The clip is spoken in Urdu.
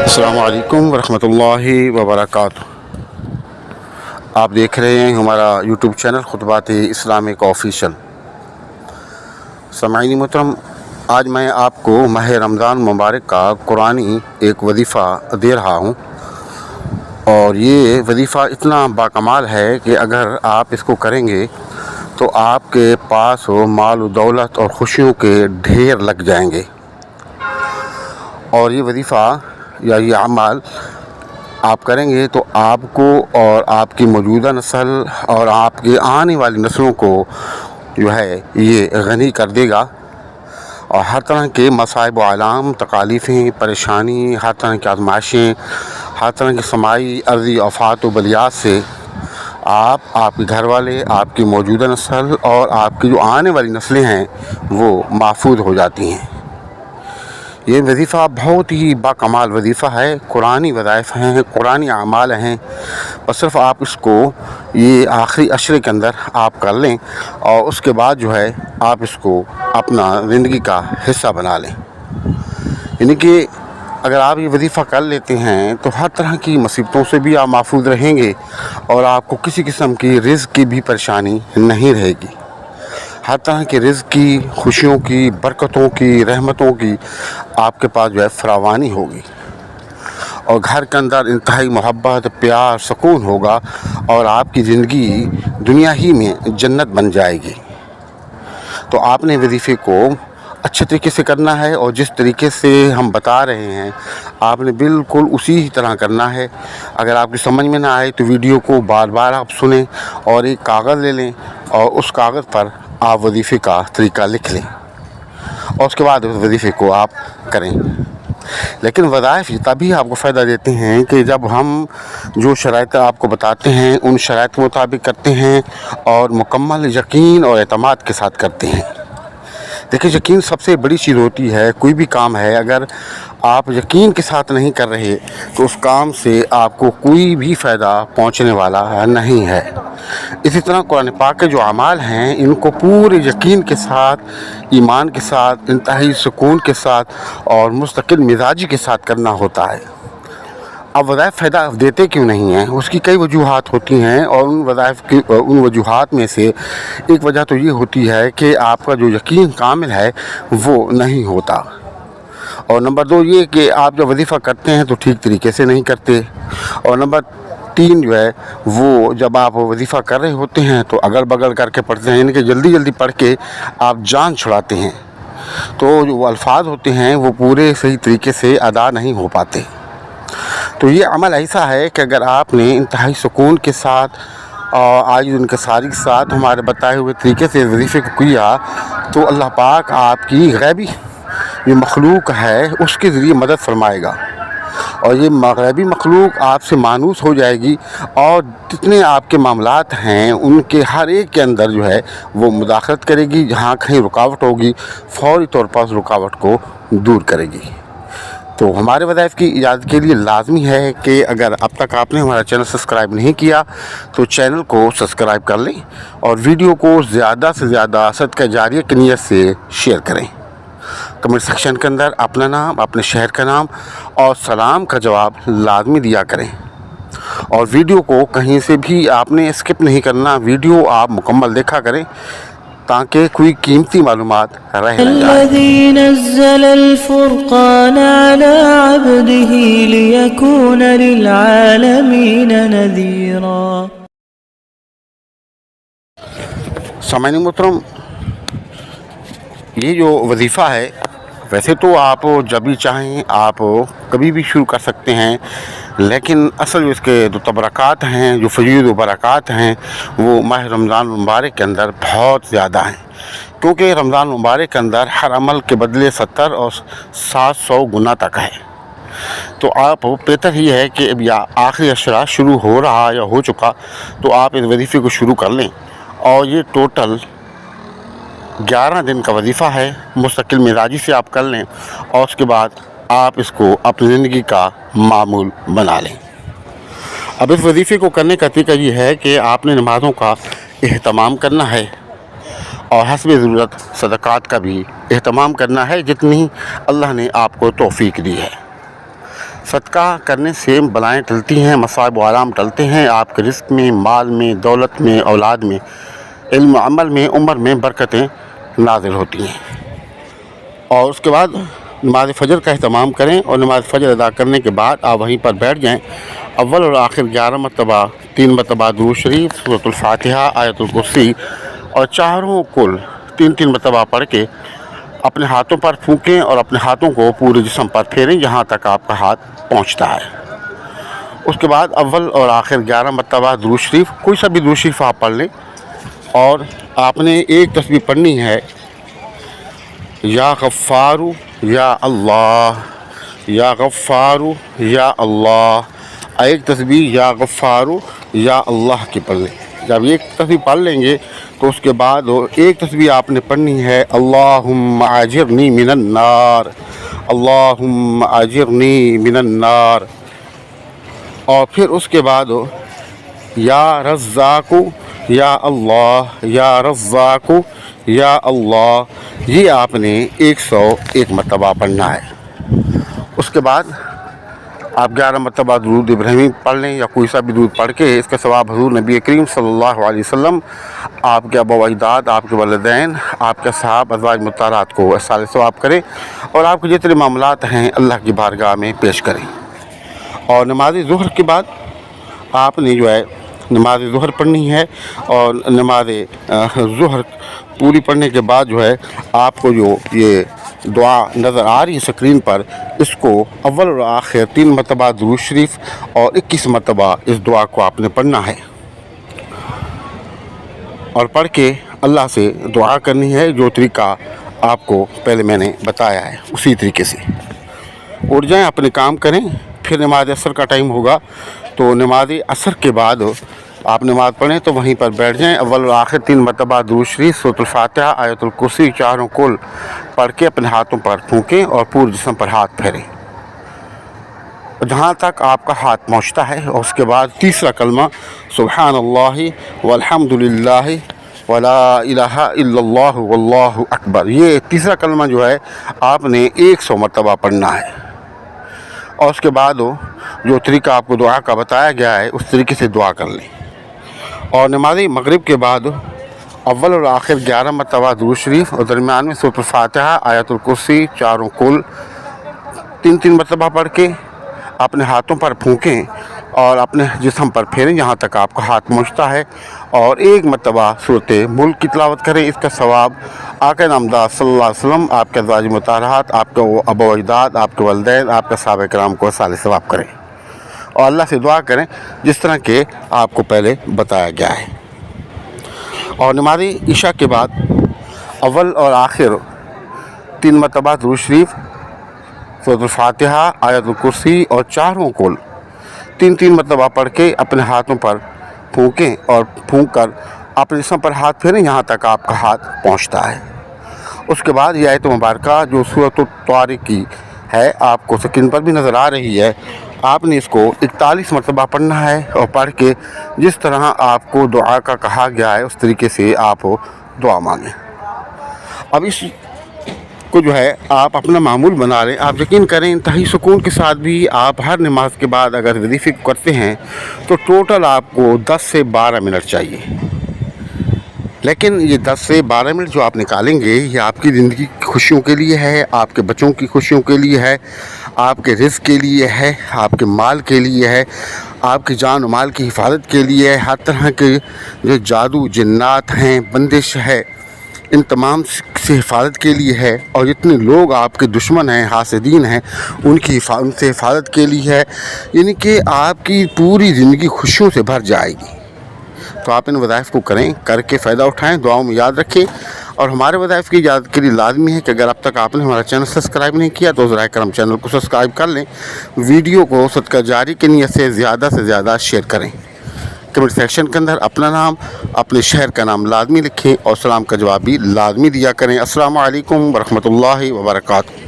السلام علیکم ورحمۃ اللہ وبرکاتہ۔ آپ دیکھ رہے ہیں ہمارا یوٹیوب چینل خطبات اسلامک آفیشل۔ سامعین محترم، آج میں آپ کو ماہ رمضان مبارک کا قرآنی ایک وظیفہ دے رہا ہوں، اور یہ وظیفہ اتنا باکمال ہے کہ اگر آپ اس کو کریں گے تو آپ کے پاس مال و دولت اور خوشیوں کے ڈھیر لگ جائیں گے۔ اور یہ وظیفہ یا یہ اعمال آپ کریں گے تو آپ کو اور آپ کی موجودہ نسل اور آپ کی آنے والی نسلوں کو جو ہے یہ غنی کر دے گا، اور ہر طرح کے مصائب و آلام، تکالیفیں، پریشانی، ہر طرح کی آزمائشیں، ہر طرح کی سماعی ارضی آفات و بلیات سے آپ کے گھر والے، آپ کی موجودہ نسل اور آپ کی جو آنے والی نسلیں ہیں وہ محفوظ ہو جاتی ہیں۔ یہ وظیفہ بہت ہی باکمال وظیفہ ہے، قرآنی وظائف ہیں، قرآنی اعمال ہیں، بس صرف آپ اس کو یہ آخری عشرے کے اندر آپ کر لیں، اور اس کے بعد جو ہے آپ اس کو اپنا زندگی کا حصہ بنا لیں۔ یعنی کہ اگر آپ یہ وظیفہ کر لیتے ہیں تو ہر طرح کی مصیبتوں سے بھی آپ محفوظ رہیں گے، اور آپ کو کسی قسم کی رزق کی بھی پریشانی نہیں رہے گی۔ ہر طرح کے رزق کی، خوشیوں کی، برکتوں کی، رحمتوں کی آپ کے پاس جو ہے فراوانی ہوگی، اور گھر کے اندر انتہائی محبت، پیار، سکون ہوگا، اور آپ کی زندگی دنیا ہی میں جنت بن جائے گی۔ تو آپ نے وظیفے کو اچھے طریقے سے کرنا ہے، اور جس طریقے سے ہم بتا رہے ہیں آپ نے بالکل اسی طرح کرنا ہے۔ اگر آپ کی سمجھ میں نہ آئے تو ویڈیو کو بار بار آپ سنیں، اور ایک کاغذ لے لیں اور اس کاغذ پر آپ وظیفے کا طریقہ لکھ لیں، اور اس کے بعد اس وظیفے کو آپ کریں۔ لیکن وظائف تبھی آپ کو فائدہ دیتے ہیں کہ جب ہم جو شرائط آپ کو بتاتے ہیں ان شرائط کے مطابق کرتے ہیں، اور مکمل یقین اور اعتماد کے ساتھ کرتے ہیں۔ دیکھیں، یقین سب سے بڑی چیز ہوتی ہے۔ کوئی بھی کام ہے، اگر آپ یقین کے ساتھ نہیں کر رہے تو اس کام سے آپ کو کوئی بھی فائدہ پہنچنے والا نہیں ہے۔ اسی طرح قرآن پاک کے جو اعمال ہیں ان کو پورے یقین کے ساتھ، ایمان کے ساتھ، انتہائی سکون کے ساتھ اور مستقل مزاجی کے ساتھ کرنا ہوتا ہے۔ اب وظائف فائدہ دیتے کیوں نہیں ہیں؟ اس کی کئی وجوہات ہوتی ہیں، اور ان وظائف کی ان وجوہات میں سے ایک وجہ تو یہ ہوتی ہے کہ آپ کا جو یقین کامل ہے وہ نہیں ہوتا، اور نمبر دو یہ کہ آپ جب وظیفہ کرتے ہیں تو ٹھیک طریقے سے نہیں کرتے، اور نمبر تین جو ہے وہ جب آپ وظیفہ کر رہے ہوتے ہیں تو اگل بگل کر کے پڑھتے ہیں، یعنی کہ جلدی جلدی پڑھ کے آپ جان چھڑاتے ہیں، تو جو وہ الفاظ ہوتے ہیں وہ پورے صحیح طریقے سے ادا نہیں ہو پاتے۔ تو یہ عمل ایسا ہے کہ اگر آپ نے انتہائی سکون کے ساتھ اور عاجز انکساری کے ساتھ ہمارے بتائے ہوئے طریقے سے وظیفے کو کیا تو اللہ پاک آپ کی غیبی یہ مخلوق ہے اس کے ذریعے مدد فرمائے گا، اور یہ غیبی مخلوق آپ سے مانوس ہو جائے گی، اور جتنے آپ کے معاملات ہیں ان کے ہر ایک کے اندر جو ہے وہ مداخلت کرے گی، جہاں کہیں رکاوٹ ہوگی فوری طور پر اس رکاوٹ کو دور کرے گی۔ تو ہمارے وظائف کی ایجاد کے لیے لازمی ہے کہ اگر اب تک آپ نے ہمارا چینل سبسکرائب نہیں کیا تو چینل کو سبسکرائب کر لیں، اور ویڈیو کو زیادہ سے زیادہ صدقہ جاریہ کی نیت سے شیئر کریں۔ کمنٹ سیکشن کے اندر اپنا نام، اپنے شہر کا نام اور سلام کا جواب لازمی دیا کریں، اور ویڈیو کو کہیں سے بھی آپ نے اسکپ نہیں کرنا، ویڈیو آپ مکمل دیکھا کریں تاکہ کوئی قیمتی معلومات رہ نہ جائے۔ الذي نزل الفرقان على عبده ليكون للعالمين نذيرا۔ سامعین محترم، یہ جو وظیفہ ہے ویسے تو آپ جب بھی چاہیں آپ کبھی بھی شروع کر سکتے ہیں، لیکن اصل جو اس کے جو تبرکات ہیں، جو فضیلت و برکات ہیں، وہ ماہ رمضان مبارک کے اندر بہت زیادہ ہیں، کیونکہ رمضان مبارک کے اندر ہر عمل کے بدلے 70 اور 700 گنا تک ہے۔ تو آپ بہتر ہی ہے کہ اب یا آخری عشرہ شروع ہو رہا یا ہو چکا تو آپ اس وظیفے کو شروع کر لیں، اور یہ ٹوٹل 11 دن کا وظیفہ ہے، مستقل مزاجی سے آپ کر لیں، اور اس کے بعد آپ اس کو اپنی زندگی کا معمول بنا لیں۔ اب اس وظیفے کو کرنے کا طریقہ یہ ہے کہ آپ نے نمازوں کا اہتمام کرنا ہے، اور حسب ضرورت صدقات کا بھی اہتمام کرنا ہے جتنی اللہ نے آپ کو توفیق دی ہے۔ صدقہ کرنے سے بلائیں ٹلتی ہیں، مصائب و آرام ٹلتے ہیں، آپ کے رزق میں، مال میں، دولت میں، اولاد میں، علم و عمل میں، عمر میں برکتیں نازل ہوتی ہیں۔ اور اس کے بعد نماز فجر کا اہتمام کریں، اور نماز فجر ادا کرنے کے بعد آپ وہیں پر بیٹھ جائیں، اول اور آخر 11 مرتبہ 3 مرتبہ درود شریف، سورۃ الفاتحہ، آیت الکرسی اور چاروں کل 3 مرتبہ پڑھ کے اپنے ہاتھوں پر پھونکیں اور اپنے ہاتھوں کو پورے جسم پر پھیریں جہاں تک آپ کا ہاتھ پہنچتا ہے۔ اس کے بعد اول اور آخر 11 مرتبہ درود شریف، کوئی سا بھی درود شریف آپ پڑھ لیں، اور آپ نے ایک تسبیح پڑھنی ہے، یا غفار یا اللہ، یا غفار یا اللہ، ایک تسبیح یا غفار یا اللہ کی پڑھ لیں۔ جب ایک تسبیح پڑھ لیں گے تو اس کے بعد ایک تسبیح آپ نے پڑھنی ہے، اللہم اجرنی من النار، اللہم اجرنی من النار، اور پھر اس کے بعد یا رزاق یا اللہ، یا رزاق یا اللہ، یہ آپ نے 101 مرتبہ پڑھنا ہے۔ اس کے بعد آپ 11 مرتبہ درود ابراہیمی پڑھ لیں، یا کوئی سا بھی درود پڑھ کے اس کا ثواب حضور نبی کریم صلی اللہ علیہ وسلم آپ کے آباء و اجداد، آپ کے والدین، آپ کے صحاب ازواج مطہرات کو ایصال ثواب کریں، اور آپ کے جتنے معاملات ہیں اللہ کی بارگاہ میں پیش کریں۔ اور نماز ظہر کے بعد آپ نے جو ہے نماز ظہر پڑھنی ہے، اور نماز ظہر پوری پڑھنے کے بعد جو ہے آپ کو جو یہ دعا نظر آ رہی ہے اسکرین پر، اس کو اول اور آخر 3 مرتبہ درود شریف اور 21 مرتبہ اس دعا کو آپ نے پڑھنا ہے، اور پڑھ کے اللہ سے دعا کرنی ہے جو طریقہ آپ کو پہلے میں نے بتایا ہے اسی طریقے سے۔ اٹھ جائیں، اپنے کام کریں، پھر نماز عصر کا ٹائم ہوگا تو نماز عصر کے بعد آپ نماز پڑھیں تو وہیں پر بیٹھ جائیں، اول اور آخر 3 مرتبہ درود شریف، سورۃ الفاتحہ، آیت الکرسی چاروں کل پڑھ کے اپنے ہاتھوں پر پھونکیں اور پورے جسم پر ہاتھ پھیریں جہاں تک آپ کا ہاتھ پہنچتا ہے، اور اس کے بعد تیسرا کلمہ سبحان اللہ والحمد للہ ولا الہ الا اللہ واللہ اکبر، یہ تیسرا کلمہ جو ہے آپ نے 100 مرتبہ پڑھنا ہے، اور اس کے بعد جو طریقہ آپ کو دعا کا بتایا گیا ہے اس طریقے سے دعا کر لیں۔ اور نماز مغرب کے بعد اول اور آخر 11 مرتبہ درود شریف، اور درمیان میں سورۃ الفاتحہ، آیت الکرسی چاروں کل 3 مرتبہ پڑھ کے اپنے ہاتھوں پر پھونکیں اور اپنے جسم پر پھیریں جہاں تک آپ کا ہاتھ پہنچتا ہے، اور 1 مرتبہ سورۃ ملک کی تلاوت کریں۔ اس کا ثواب آقا نامدار صلی اللہ علیہ وسلم، آپ کے ازواج مطہرات، آپ کے آباء و اجداد، آپ کے والدین، آپ کے صحابہ کرام کو ایصال ثواب کریں، اور اللہ سے دعا کریں جس طرح کہ آپ کو پہلے بتایا گیا ہے۔ اور نماز عشاء کے بعد اول اور آخر 3 مرتبہ درود شریف، سورۃ الفاتحہ، آیت الکرسی اور چاروں کل 3 مرتبہ پڑھ کے اپنے ہاتھوں پر پھونکیں، اور پھونک کر اپنے جسم پر ہاتھ پھیریں جہاں تک آپ کا ہاتھ پہنچتا ہے۔ اس کے بعد یہ آیت مبارکہ جو سورۃ الطارق کی ہے آپ کو سکرین پر بھی نظر آ رہی ہے، آپ نے اس کو 41 مرتبہ پڑھنا ہے، اور پڑھ کے جس طرح آپ کو دعا کا کہا گیا ہے اس طریقے سے آپ دعا مانگیں۔ اب اس کو جو ہے آپ اپنا معمول بنا لیں۔ آپ یقین کریں انتہائی سکون کے ساتھ بھی آپ ہر نماز کے بعد اگر وظیفے کو کرتے ہیں تو ٹوٹل آپ کو 10 سے 12 منٹ چاہیے، لیکن یہ 10 سے 12 منٹ جو آپ نکالیں گے یہ آپ کی زندگی کی خوشیوں کے لیے ہے، آپ کے بچوں کی خوشیوں کے لیے ہے، آپ کے رزق کے لیے ہے، آپ کے مال کے لیے ہے، آپ کی جان و مال کی حفاظت کے لیے ہے، ہر طرح کے جو جادو جنات ہیں، بندش ہے، ان تمام سے حفاظت کے لیے ہے، اور جتنے لوگ آپ کے دشمن ہیں، حاسدین ہیں، ان سے حفاظت کے لیے ہے، یعنی کہ آپ کی پوری زندگی خوشیوں سے بھر جائے گی۔ تو آپ ان وظائف کو کریں، کر کے فائدہ اٹھائیں، دعاؤں میں یاد رکھیں، اور ہمارے وظائف کی اجازت کے لیے لازمی ہے کہ اگر اب تک آپ نے ہمارا چینل سبسکرائب نہیں کیا تو ذرائع کرم چینل کو سبسکرائب کر لیں، ویڈیو کو صدقہ جاری کی نیت سے زیادہ شیئر کریں، کمنٹ سیکشن کے اندر اپنا نام، اپنے شہر کا نام لازمی لکھیں، اور سلام کا جواب بھی لازمی دیا کریں۔ السلام علیکم ورحمۃ اللہ وبرکاتہ۔